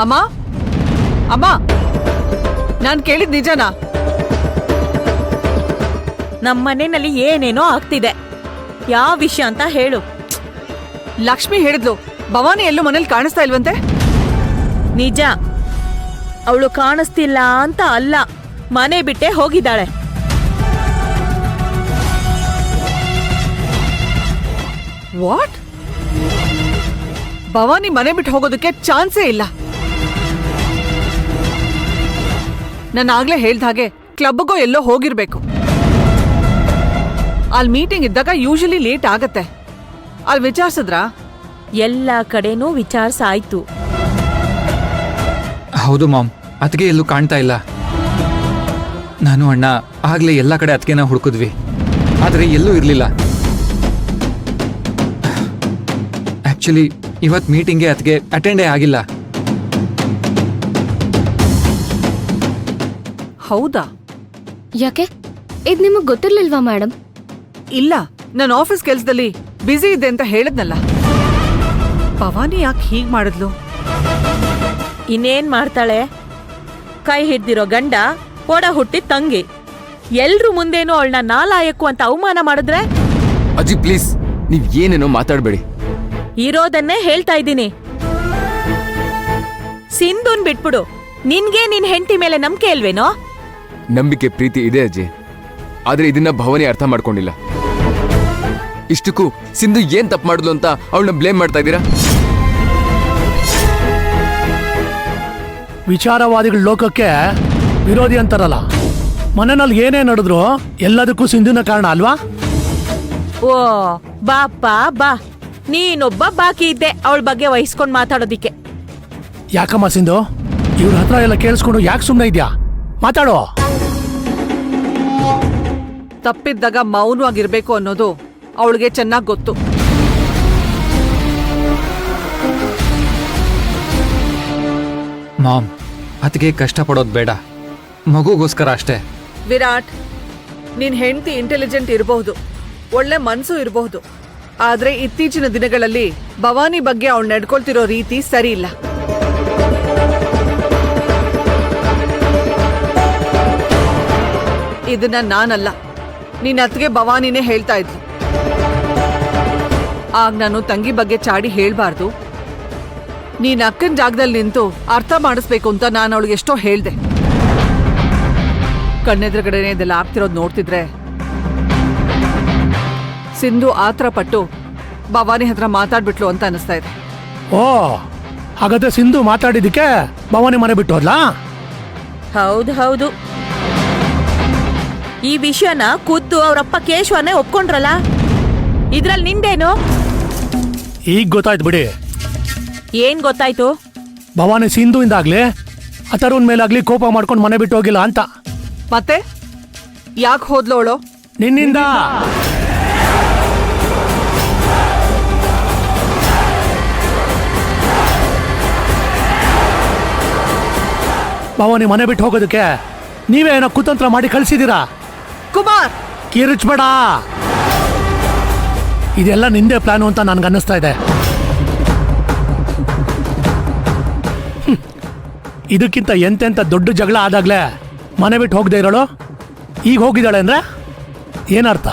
ಅಮ್ಮ ಅಮ್ಮ ನಾನ್ ಕೇಳಿದ್ ನಿಜನಾ? ನಮ್ಮನೆಯಲ್ಲಿ ಏನೇನೋ ಆಗ್ತಿದೆ, ಯಾವ ವಿಷಯ ಅಂತ ಹೇಳು. ಲಕ್ಷ್ಮಿ ಹೇಳಿದ್ಲು ಭವಾನಿ ಎಲ್ಲೂ ಮನೇಲಿ ಕಾಣಿಸ್ತಾ ಇಲ್ವಂತೆ. ನಿಜ, ಅವಳು ಕಾಣಿಸ್ತಿಲ್ಲ ಅಂತ ಅಲ್ಲ, ಮನೆ ಬಿಟ್ಟೆ ಹೋಗಿದ್ದಾಳೆ. ವಾಟ್? ಭವಾನಿ ಮನೆ ಬಿಟ್ಟು ಹೋಗೋದಕ್ಕೆ ಚಾನ್ಸೇ ಇಲ್ಲ. ನಾನು ಆಗ್ಲೇ ಹೇಳ್ದ ಹಾಗೆ ಕ್ಲಬ್ಗೋ ಎಲ್ಲೋ ಹೋಗಿರ್ಬೇಕು. ಅಲ್ಲಿ ಮೀಟಿಂಗ್ ಇದ್ದಾಗ ಯೂಶಲಿ ಲೇಟ್ ಆಗತ್ತೆ. ಅಲ್ಲಿ ವಿಚಾರಿಸಿದ್ರಾ? ಎಲ್ಲ ಕಡೆನೂ ವಿಚಾರಿಸಾಯ್ತು. ಹೌದು ಮಾಮ್, ಅತ್ತಿಗೆ ಎಲ್ಲೂ ಕಾಣ್ತಾ ಇಲ್ಲ. ನಾನು ಅಣ್ಣ ಆಗ್ಲೇ ಎಲ್ಲ ಕಡೆ ಅತ್ತಿಗೆನ ಹುಡುಕಿದ್ವಿ, ಆದರೆ ಎಲ್ಲೂ ಇರಲಿಲ್ಲ. ಆಕ್ಚುಲಿ ಇವತ್ತು ಮೀಟಿಂಗ್ಗೆ ಅತ್ತಿಗೆ ಅಟೆಂಡೇ ಆಗಿಲ್ಲ. ಹೌದಾ? ಯಾಕೆ? ಇದು ನಿಮಗ್ ಗೊತ್ತಿರ್ಲಿಲ್ವಾ ಮೇಡಮ್? ಇಲ್ಲ, ನಾನು ಆಫೀಸ್ ಕೆಲ್ಸದಲ್ಲಿ ಬ್ಯುಸಿ ಇದೆ ಅಂತ ಹೇಳಿದ್ನಲ್ಲ. ಭವಾನಿ ಯಾಕೆ ಹೀಗ್ ಮಾಡಿದ್ಲು? ಇನ್ನೇನ್ ಮಾಡ್ತಾಳೆ? ಕೈ ಹಿಡ್ದಿರೋ ಗಂಡ ಒಡ ಹುಟ್ಟಿದ ತಂಗಿ, ಎಲ್ರು ಮುಂದೇನೋ ಅವಳನ್ನ ನಾಲಾಯಕ್ಕು ಅಂತ ಅವಮಾನ ಮಾಡಿದ್ರೆ? ಅಜ್ಜಿ ಪ್ಲೀಸ್, ನೀವ್ ಏನೇನೋ ಮಾತಾಡ್ಬೇಡಿ. ಇರೋದನ್ನೇ ಹೇಳ್ತಾ ಇದ್ದೀನಿ. ಸಿಂಧುನ್ ಬಿಟ್ಬಿಡು, ನಿನ್ಗೆ ನಿನ್ ಹೆಂಡತಿ ಮೇಲೆ ನಂಬಿಕೆ ಇಲ್ವೇನೋ? ನಂಬಿಕೆ ಪ್ರೀತಿ ಇದೆ ಅಜ್ಜಿ, ಆದ್ರೆ ಇದನ್ನ ಭವಾನಿ ಅರ್ಥ ಮಾಡ್ಕೊಂಡಿಲ್ಲ. ಇಷ್ಟಕ್ಕೂ ಸಿಂಧು ಏನ್ ತಪ್ಪು ಮಾಡಿದ್ಲು ಅಂತ ಅವಳನ್ನ ಬ್ಲೇಮ್ ಮಾಡ್ತಾ ಇದ್ದೀರಾ? ವಿಚಾರವಾದಿಗಳ ಲೋಕಕ್ಕೆ ವಿರೋಧಿ ಅಂತಾರಲ್ಲ, ಮನೆಯಲ್ಲಿ ಏನೇ ನಡೆದ್ರು ಎಲ್ಲದಕ್ಕೂ ಸಿಂಧುನ ಕಾರಣ ಅಲ್ವಾ? ಓ ಬಾಪ್ಪ ಬಾ, ನೀನೊಬ್ಬ ಬಾಕಿ ಇದ್ದೆ ಅವಳ ಬಗ್ಗೆ ವಹಿಸ್ಕೊಂಡ್ ಮಾತಾಡೋದಿಕ್ಕೆ. ಯಾಕಮ್ಮ ಸಿಂಧು, ಇವ್ರ ಹತ್ರ ಎಲ್ಲ ಕೇಳಿಸ್ಕೊಂಡು ಯಾಕೆ ಸುಮ್ಮನೆ ಇದ್ಯಾ? ಮಾತಾಡೋ. ತಪ್ಪಿದ್ದಾಗ ಮೌನವಾಗಿರ್ಬೇಕು ಅನ್ನೋದು ಅವಳಿಗೆ ಚೆನ್ನಾಗಿ ಗೊತ್ತು. ಮಾಮ್, ಅತ್ತಿಗೆ ಕಷ್ಟಪಡೋದು ಬೇಡ, ಮಗುಗೋಸ್ಕರ ಅಷ್ಟೇ. ವಿರಾಟ್, ನಿನ್ ಹೆಂಡತಿ ಇಂಟೆಲಿಜೆಂಟ್ ಇರಬಹುದು, ಒಳ್ಳೆ ಮನ್ಸು ಇರಬಹುದು, ಆದ್ರೆ ಇತ್ತೀಚಿನ ದಿನಗಳಲ್ಲಿ ಭವಾನಿ ಬಗ್ಗೆ ಅವಳು ನಡ್ಕೊಳ್ತಿರೋ ರೀತಿ ಸರಿ ಇಲ್ಲ. ಇದನ್ನ ನಾನಲ್ಲ, ನಿನ್ನ ಅತ್ತಿಗೆ ಭವಾನಿನೇ ಹೇಳ್ತಾ ಇದ್ಲು. ಆಗ ನಾನು ತಂಗಿ ಬಗ್ಗೆ ಚಾಡಿ ಹೇಳ್ಬಾರ್ದು, ನೀನ್ ಅಕ್ಕನ ಜಾಗದಲ್ಲಿ ನಿಂತು ಅರ್ಥ ಮಾಡಿಸ್ಬೇಕು ಅಂತ ನಾನು ಅವಳಿಗೆ ಎಷ್ಟೋ ಹೇಳ್ದೆ. ಕಣ್ಣೆದುರುಗಡೆನೆ ಇದೆಲ್ಲ ಆಗ್ತಿರೋದು ನೋಡ್ತಿದ್ರೆ ಸಿಂಧು ಆತರ ಪಟ್ಟು ಭವಾನಿ ಹತ್ರ ಮಾತಾಡ್ಬಿಟ್ಲು ಅಂತ ಅನಿಸ್ತಾ ಇದೆ. ಓ, ಹಾಗಾದ್ರೆ ಸಿಂಧು ಮಾತಾಡಿದಕ್ಕೆ ಭವಾನಿ ಮನೆ ಬಿಟ್ಟು ಹೋದ್ಲಾ? ಹೌದು ಹೌದು, ಈ ವಿಷಯನ ಖುದ್ದು ಅವರಪ್ಪ ಕೇಶವನೇ ಒಪ್ಕೊಂಡ್ರಲ್ಲ, ಇದ್ರಲ್ಲಿ ನಿಂದೇನು? ಈಗ ಗೊತ್ತಾಯ್ತು ಬಿಡಿ. ಏನ್ ಗೊತ್ತಾಯ್ತು? ಭವಾನಿ ಸಿಂಧು ಇಂದಾಗ್ಲಿ ಅಥರ್ವನ್ ಮೇಲಾಗ್ಲಿ ಕೋಪ ಮಾಡ್ಕೊಂಡು ಮನೆ ಬಿಟ್ಟು ಹೋಗಿಲ್ಲ ಅಂತ. ಮತ್ತೆ ಯಾಕೆ ಹೋದ್ಲೋಳು? ನಿನ್ನಿಂದ. ಭವಾನಿ ಮನೆ ಬಿಟ್ಟು ಹೋಗೋದಕ್ಕೆ ನೀವೇ ಏನೋ ಕುತಂತ್ರ ಮಾಡಿ ಕಳಿಸಿದೀರಾ. ಕುಮಾರ್, ಕಿರಿಚ್ಬೇಡ, ಇದೆಲ್ಲ ನಿಂದೆ ಪ್ಲಾನು ಅಂತ ನನ್ಗೆ ಅನ್ನಿಸ್ತಾ ಇದೆ. ಇದಕ್ಕಿಂತ ಎಂತೆಂತ ದೊಡ್ಡ ಜಗಳ ಆದಾಗ್ಲೇ ಮನೆ ಬಿಟ್ಟು ಹೋಗದೆ ಇರೋಳು ಈಗ ಹೋಗಿದ್ದಾಳೆ ಅಂದ್ರೆ ಏನರ್ಥ?